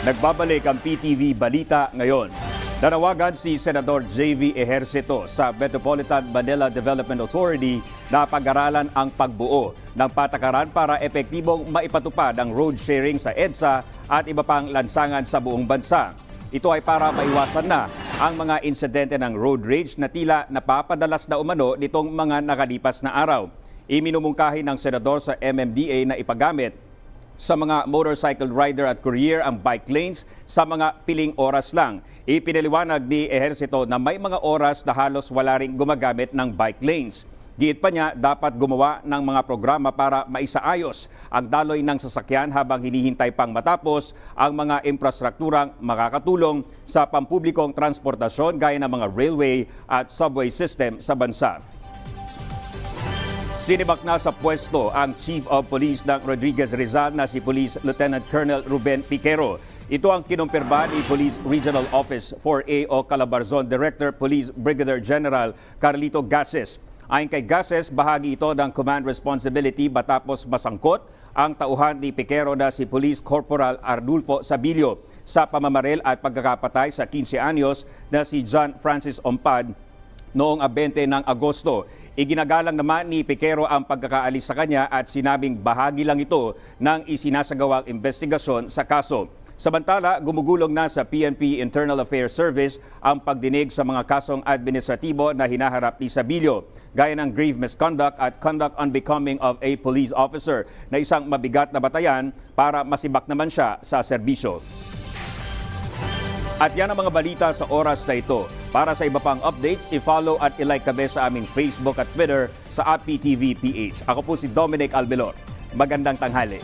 Nagbabalik ang PTV Balita ngayon. Nanawagan si Senador J.V. Ejercito sa Metropolitan Manila Development Authority na pag-aralan ang pagbuo ng patakaran para epektibong maipatupad ang road sharing sa EDSA at iba pang lansangan sa buong bansa. Ito ay para maiwasan na ang mga insidente ng road rage na tila napapadalas na umano nitong mga nakalipas na araw. Iminumungkahi ng senador sa MMDA na ipagamit sa mga motorcycle rider at courier ang bike lanes sa mga piling oras lang. Ipinaliwanag ni Ejercito na may mga oras na halos wala ring gumagamit ng bike lanes. Giit pa niya, dapat gumawa ng mga programa para maisaayos ang daloy ng sasakyan habang hinihintay pang matapos ang mga infrastrukturang makakatulong sa pampublikong transportasyon gaya ng mga railway at subway system sa bansa. Sinibak na sa pwesto ang Chief of Police ng Rodriguez Rizal na si Police Lieutenant Colonel Ruben Piquero. Ito ang kinumpirma ni Police Regional Office 4A o Calabarzon Director Police Brigadier General Carlito Gases. Ayon kay Gases, bahagi ito ng command responsibility matapos masangkot ang tauhan ni Piquero na si Police Corporal Arnulfo Sabilio sa pamamaril at pagkakapatay sa 15 anyos na si John Francis Ompad noong 20 ng Agosto. Iginagalang naman ni Piquero ang pagkakaalis sa kanya at sinabing bahagi lang ito ng isinasagawang investigasyon sa kaso. Samantala, gumugulong na sa PNP Internal Affairs Service ang pagdinig sa mga kasong administratibo na hinaharap ni Sabilio, gaya ng grave misconduct at conduct unbecoming of a police officer na isang mabigat na batayan para masibak naman siya sa serbisyo. At yan ang mga balita sa oras na ito. Para sa iba pang updates, i-follow at i-like kami sa aming Facebook at Twitter sa @PTVPH. Ako po si Dominic Albelor. Magandang tanghali.